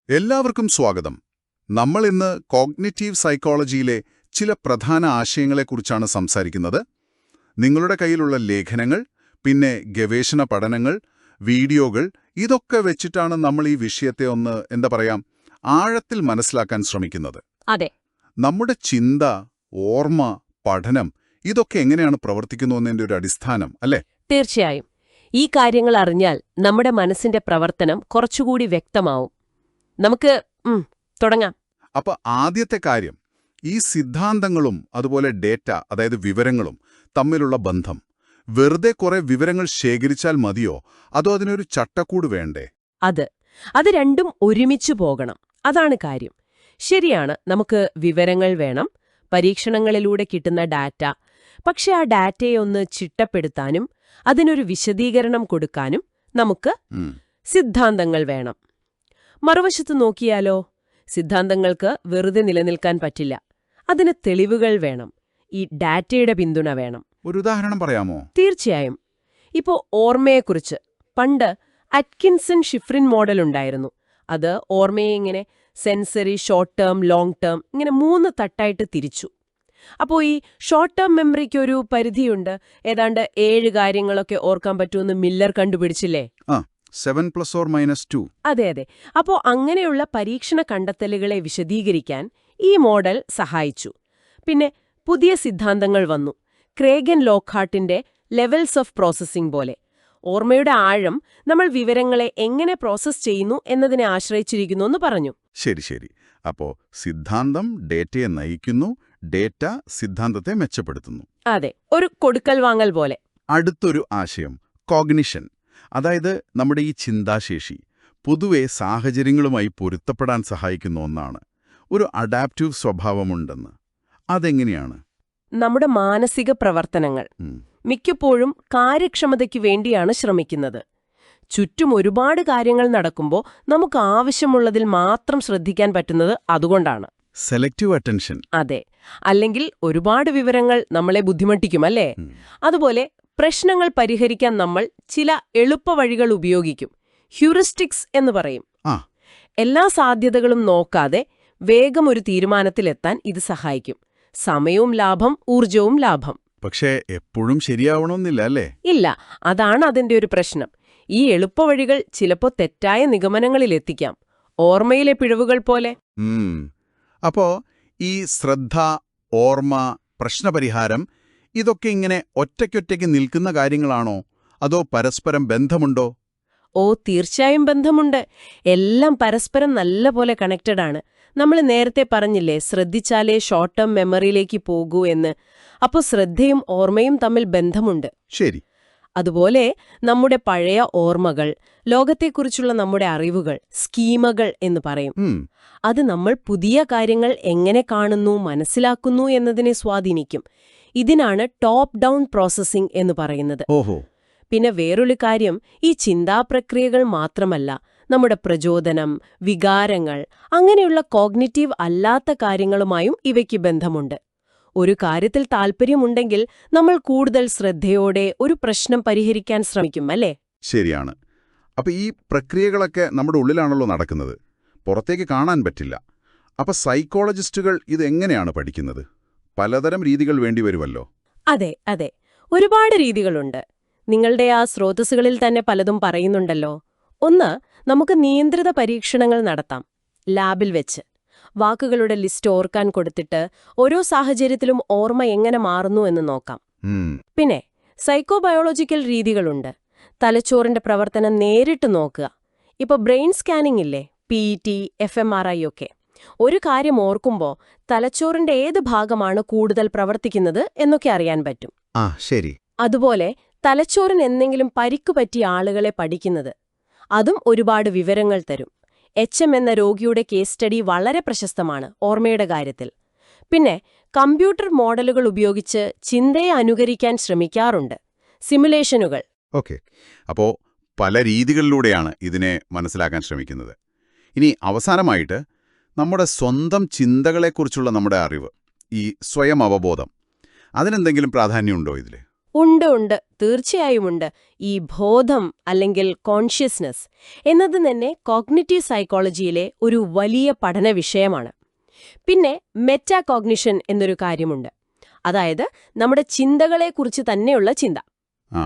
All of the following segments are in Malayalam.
എല്ലാവർക്കും സ്വാഗതം. നമ്മൾ ഇന്ന് കോഗ്നിറ്റീവ് സൈക്കോളജിയിലെ ചില പ്രധാന ആശയങ്ങളെക്കുറിച്ചാണ് സംസാരിക്കുന്നത്. നിങ്ങളുടെ കയ്യിലുള്ള ലേഖനങ്ങൾ, പിന്നെ ഗവേഷണ പഠനങ്ങൾ, വീഡിയോകൾ ഇതൊക്കെ വെച്ചിട്ടാണ് നമ്മൾ ഈ വിഷയത്തെ ആഴത്തിൽ മനസ്സിലാക്കാൻ ശ്രമിക്കുന്നത്. അതെ, നമ്മുടെ ചിന്ത, ഓർമ്മ, പഠനം ഇതൊക്കെ എങ്ങനെയാണ് പ്രവർത്തിക്കുന്നതിന്റെ ഒരു അടിസ്ഥാനം അല്ലേ? തീർച്ചയായും. ഈ കാര്യങ്ങൾ അറിഞ്ഞാൽ നമ്മുടെ മനസ്സിന്റെ പ്രവർത്തനം കുറച്ചുകൂടി വ്യക്തമാവും. നമുക്ക് തുടങ്ങാം. അപ്പൊ ആദ്യത്തെ കാര്യം, ഈ സിദ്ധാന്തങ്ങളും അതുപോലെ ഡേറ്റ, അതായത് വിവരങ്ങളും തമ്മിലുള്ള ബന്ധം. വെറുതെ കുറെ വിവരങ്ങൾ ശേഖരിച്ചാൽ മതിയോ, അതോ അതിനൊരു ചട്ടക്കൂട് വേണ്ടേ? അത് രണ്ടും ഒരുമിച്ചു പോകണം. അതാണ് കാര്യം. ശരിയാണ്, നമുക്ക് വിവരങ്ങൾ വേണം, പരീക്ഷണങ്ങളിലൂടെ കിട്ടുന്ന ഡാറ്റ. പക്ഷെ ആ ഡാറ്റയെ ഒന്ന് ചിട്ടപ്പെടുത്താനും അതിനൊരു വിശദീകരണം കൊടുക്കാനും നമുക്ക് സിദ്ധാന്തങ്ങൾ വേണം. മറുവശത്ത് നോക്കിയാലോ, സിദ്ധാന്തങ്ങൾക്ക് വെറുതെ നിലനിൽക്കാൻ പറ്റില്ല. അതിന് തെളിവുകൾ വേണം, ഈ ഡാറ്റയുടെ പിന്തുണ വേണം. ഒരു ഉദാഹരണം പറയാമോ? തീർച്ചയായും. ഇപ്പോ ഓർമ്മയെക്കുറിച്ച് പണ്ട് അറ്റ്കിൻസൺ ഷിഫ്രിൻ മോഡൽ ഉണ്ടായിരുന്നു. അത് ഓർമ്മയെ ഇങ്ങനെ sensory, short term, long term ഇങ്ങനെ 3 തട്ടായിട്ട് തിരിച്ചു. അപ്പോൾ ഈ ഷോർട്ട് ടേം മെമ്മറിക്ക് ഒരു പരിധിയുണ്ട്. ഏതാണ്ട് 7 കാര്യങ്ങളൊക്കെ ഓർക്കാൻ പറ്റുമെന്ന് മില്ലർ കണ്ടുപിടിച്ചില്ലേ? 7+2. അതെ. അപ്പോൾ അങ്ങനെയുള്ള പരീക്ഷണ കണ്ടെത്തലുകളെ വിശദീകരിക്കാൻ ഈ മോഡൽ സഹായിച്ചു. പിന്നെ പുതിയ സിദ്ധാന്തങ്ങൾ വന്നു. ക്രേഗൻ ലോക്ക്ഹാർട്ടിന്റെ ലെവൽസ് ഓഫ് പ്രോസസ്സിംഗ് പോലെ. ഓർമ്മയുടെ ആഴം നമ്മൾ വിവരങ്ങളെ എങ്ങനെ പ്രോസസ്സ് ചെയ്യുന്നു എന്നതിനെ ആശ്രയിച്ചിരിക്കുന്നു എന്ന് പറഞ്ഞു. ശരി. അപ്പോ സിദ്ധാന്തം ഡേറ്റയെ നയിക്കുന്നു, ഡേറ്റ സിദ്ധാന്തത്തെ മെച്ചപ്പെടുത്തുന്നു. അതെ, ഒരു കൊടുക്കൽ വാങ്ങൽ പോലെ. അടുത്തൊരു ആശയം കോഗ്നിഷൻ, അതായത് നമ്മുടെ ഈ ചിന്താശേഷി പൊതുവെ സാഹചര്യങ്ങളുമായി പൊരുത്തപ്പെടാൻ സഹായിക്കുന്ന ഒന്നാണ്. ഒരു അഡാപ്റ്റീവ് സ്വഭാവമുണ്ടെന്ന്. അതെങ്ങനെയാണ്? നമ്മുടെ മാനസിക പ്രവർത്തനങ്ങൾ മിക്കപ്പോഴും കാര്യക്ഷമതയ്ക്ക് വേണ്ടിയാണ് ശ്രമിക്കുന്നത്. ചുറ്റും ഒരുപാട് കാര്യങ്ങൾ നടക്കുമ്പോൾ നമുക്ക് ആവശ്യമുള്ളതിൽ മാത്രം ശ്രദ്ധിക്കാൻ പറ്റുന്നത് അതുകൊണ്ടാണ്. Selective attention. അതെ, അല്ലെങ്കിൽ ഒരുപാട് വിവരങ്ങൾ നമ്മളെ ബുദ്ധിമുട്ടിക്കും, അല്ലേ? അതുപോലെ പ്രശ്നങ്ങൾ പരിഹരിക്കാൻ നമ്മൾ ചില എളുപ്പവഴികൾ ഉപയോഗിക്കും. ഹ്യൂറിസ്റ്റിക്സ് എന്ന് പറയും. എല്ലാ സാധ്യതകളും നോക്കാതെ വേഗം ഒരു തീരുമാനത്തിലെത്താൻ ഇത് സഹായിക്കും. സമയവും ലാഭം, ഊർജവും ലാഭം. പക്ഷേ എപ്പോഴും ശരിയാവണമെന്നില്ല, അല്ലേ? ഇല്ല, അതാണ് അതിന്റെ ഒരു പ്രശ്നം. ഈ എളുപ്പവഴികൾ ചിലപ്പോൾ തെറ്റായ നിഗമനങ്ങളിലെത്തിക്കാം, ഓർമ്മയിലെ പിഴവുകൾ പോലെ. അപ്പോ ഈ ശ്രദ്ധ, ഓർമ്മ, പ്രശ്നപരിഹാരം ഇതൊക്കെ ഇങ്ങനെ ഒറ്റയ്ക്കൊറ്റയ്ക്ക് നിൽക്കുന്ന കാര്യങ്ങളാണോ, അതോ പരസ്പരം ബന്ധമുണ്ടോ? തീർച്ചയായും ബന്ധമുണ്ട്. എല്ലാം പരസ്പരം നല്ലപോലെ കണക്റ്റഡ് ആണ്. നമ്മൾ നേരത്തെ പറഞ്ഞില്ലേ, ശ്രദ്ധിച്ചാലേ ഷോർട്ട് ടേം മെമ്മറിയിലേക്ക് പോകൂ എന്ന്. അപ്പോൾ ശ്രദ്ധയും ഓർമ്മയും തമ്മിൽ ബന്ധമുണ്ട്. ശരി. അതുപോലെ നമ്മുടെ പഴയ ഓർമ്മകൾ, ലോകത്തെക്കുറിച്ചുള്ള നമ്മുടെ അറിവുകൾ, സ്കീമകൾ എന്ന് പറയും, അത് നമ്മൾ പുതിയ കാര്യങ്ങൾ എങ്ങനെ കാണുന്നു, മനസ്സിലാക്കുന്നു എന്നതിനെ സ്വാധീനിക്കും. ഇതിനാണ് ടോപ്പ് ഡൗൺ പ്രോസസ്സിംഗ് എന്ന് പറയുന്നത്. പിന്നെ വേറൊരു കാര്യം, ഈ ചിന്താപ്രക്രിയകൾ മാത്രമല്ല, നമ്മുടെ പ്രചോദനം, വികാരങ്ങൾ, അങ്ങനെയുള്ള കോഗ്നിറ്റീവ് അല്ലാത്ത കാര്യങ്ങളുമായും ഇവയ്ക്ക് ബന്ധമുണ്ട്. ഒരു കാര്യത്തിൽ താൽപ്പര്യമുണ്ടെങ്കിൽ നമ്മൾ കൂടുതൽ ശ്രദ്ധയോടെ ഒരു പ്രശ്നം പരിഹരിക്കാൻ ശ്രമിക്കും, അല്ലേ? ശരിയാണ്. അപ്പൊ ഈ പ്രക്രിയകളൊക്കെ നമ്മുടെ ഉള്ളിലാണല്ലോ നടക്കുന്നത്, പുറത്തേക്ക് കാണാൻ പറ്റില്ല. അപ്പൊ സൈക്കോളജിസ്റ്റുകൾ ഇതെങ്ങനെയാണ് പഠിക്കുന്നത്? പലതരം രീതികൾ വേണ്ടിവരുമല്ലോ. അതെ, ഒരുപാട് രീതികളുണ്ട്. നിങ്ങളുടെ ആ സ്രോതസ്സുകളിൽ തന്നെ പലതും പറയുന്നുണ്ടല്ലോ. ഒന്ന്, നമുക്ക് നിയന്ത്രിത പരീക്ഷണങ്ങൾ നടത്താം, ലാബിൽ വെച്ച്. വാക്കുകളുടെ ലിസ്റ്റ് ഓർക്കാൻ കൊടുത്തിട്ട് ഓരോ സാഹചര്യത്തിലും ഓർമ്മ എങ്ങനെ മാറുന്നു എന്ന് നോക്കാം. പിന്നെ സൈക്കോബയോളജിക്കൽ രീതികളുണ്ട്. തലച്ചോറിന്റെ പ്രവർത്തനം നേരിട്ട് നോക്കുക. ഇപ്പൊ ബ്രെയിൻ സ്കാനിംഗ് ഇല്ലേ, PET, fMRI ഒക്കെ. ഒരു കാര്യം ഓർക്കുമ്പോൾ തലച്ചോറിന്റെ ഏത് ഭാഗമാണ് കൂടുതൽ പ്രവർത്തിക്കുന്നത് എന്നൊക്കെ അറിയാൻ പറ്റും. ശരി. അതുപോലെ തലച്ചോറിന് എന്തെങ്കിലും പരിക്കു പറ്റിയ ആളുകളെ പഠിക്കുന്നത്, അതും ഒരുപാട് വിവരങ്ങൾ തരും. HM എന്ന രോഗിയുടെ കേസ് സ്റ്റഡി വളരെ പ്രശസ്തമാണ് ഓർമ്മയുടെ കാര്യത്തിൽ. പിന്നെ കമ്പ്യൂട്ടർ മോഡലുകൾ ഉപയോഗിച്ച് ചിന്തയെ അനുകരിക്കാൻ ശ്രമിക്കാറുണ്ട്, സിമുലേഷനുകൾ. അപ്പോ പല രീതികളിലൂടെയാണ് ഇതിനെ മനസ്സിലാക്കാൻ ശ്രമിക്കുന്നത്. ഇനി അവസാനമായിട്ട് നമ്മുടെ സ്വന്തം ചിന്തകളെക്കുറിച്ചുള്ള നമ്മുടെ അറിവ്, ഈ സ്വയം അവബോധം, അതിനെന്തെങ്കിലും പ്രാധാന്യമുണ്ടോ ഇതിൽ? ഉണ്ട്, തീർച്ചയായുമുണ്ട്. ഈ ബോധം അല്ലെങ്കിൽ കോൺഷ്യസ്നസ് എന്നത് തന്നെ കോഗ്നിറ്റീവ് സൈക്കോളജിയിലെ ഒരു വലിയ പഠന വിഷയമാണ്. പിന്നെ മെറ്റാകോഗ്നിഷൻ എന്നൊരു കാര്യമുണ്ട്. അതായത് നമ്മുടെ ചിന്തകളെക്കുറിച്ച് തന്നെയുള്ള ചിന്ത. ആ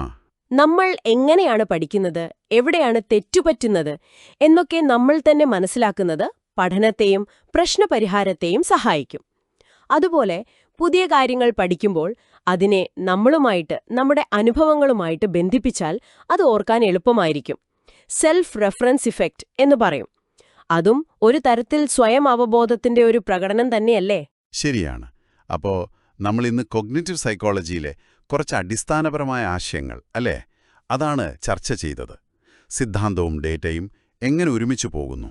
നമ്മൾ എങ്ങനെയാണ് പഠിക്കുന്നത്, എവിടെയാണ് തെറ്റുപറ്റുന്നത് എന്നൊക്കെ നമ്മൾ തന്നെ മനസ്സിലാക്കുന്നത് പഠനത്തെയും പ്രശ്നപരിഹാരത്തെയും സഹായിക്കും. അതുപോലെ പുതിയ കാര്യങ്ങൾ പഠിക്കുമ്പോൾ അതിനെ നമ്മളുമായിട്ട്, നമ്മുടെ അനുഭവങ്ങളുമായിട്ട് ബന്ധിപ്പിച്ചാൽ അത് ഓർക്കാൻ എളുപ്പമായിരിക്കും. സെൽഫ് റെഫറൻസ് ഇഫക്റ്റ് എന്ന് പറയും. അതും ഒരു തരത്തിൽ സ്വയം അവബോധത്തിന്റെ ഒരു പ്രകടനം തന്നെയല്ലേ? ശരിയാണ്. അപ്പോൾ നമ്മൾ ഇന്ന് കൊഗ്നിറ്റീവ് സൈക്കോളജിയിലെ കുറച്ച് അടിസ്ഥാനപരമായ ആശയങ്ങൾ അല്ലേ, അതാണ് ചർച്ച ചെയ്തത്. സിദ്ധാന്തവും ഡേറ്റയും എങ്ങനെ ഒരുമിച്ച് പോകുന്നു,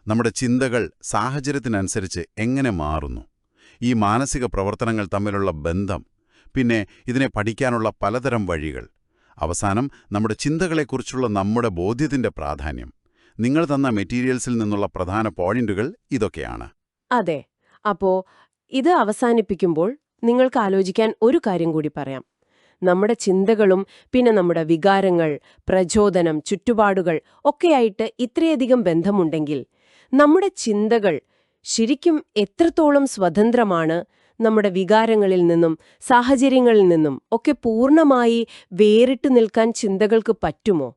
നമ്മുടെ ചിന്തകൾ സാഹചര്യത്തിനനുസരിച്ച് എങ്ങനെ മാറുന്നു, ഈ മാനസിക പ്രവർത്തനങ്ങൾ തമ്മിലുള്ള ബന്ധം, പിന്നെ ഇതിനെ പഠിക്കാനുള്ള പലതരം വഴികൾ, അവസാനം നമ്മുടെ ചിന്തകളെക്കുറിച്ചുള്ള നമ്മുടെ ബോധ്യത്തിന്റെ പ്രാധാന്യം. നിങ്ങൾ തന്ന മെറ്റീരിയൽസിൽ നിന്നുള്ള പ്രധാന പോയിന്റുകൾ ഇതൊക്കെയാണ്. അതെ. അപ്പോ ഇത് അവസാനിപ്പിക്കുമ്പോൾ നിങ്ങൾക്ക് ആലോചിക്കാൻ ഒരു കാര്യം കൂടി പറയാം. നമ്മുടെ ചിന്തകളും പിന്നെ നമ്മുടെ വികാരങ്ങൾ, പ്രചോദനം, ചുറ്റുപാടുകൾ ഒക്കെയായിട്ട് ഇത്രയധികം ബന്ധമുണ്ടെങ്കിൽ നമ്മുടെ ചിന്തകൾ ശരിക്കും എത്രത്തോളം സ്വതന്ത്രമാണ്, നമ്മുടെ വികാരങ്ങളിൽ നിന്നും സാഹചര്യങ്ങളിൽ നിന്നും ഒക്കെ പൂർണ്ണമായി വേറിട്ട് നിൽക്കാൻ ചിന്തകൾക്ക് പറ്റുമോ?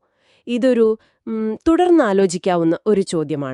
ഇതൊരു തുടർന്ന് ആലോചിക്കാവുന്ന ഒരു ചോദ്യമാണ്.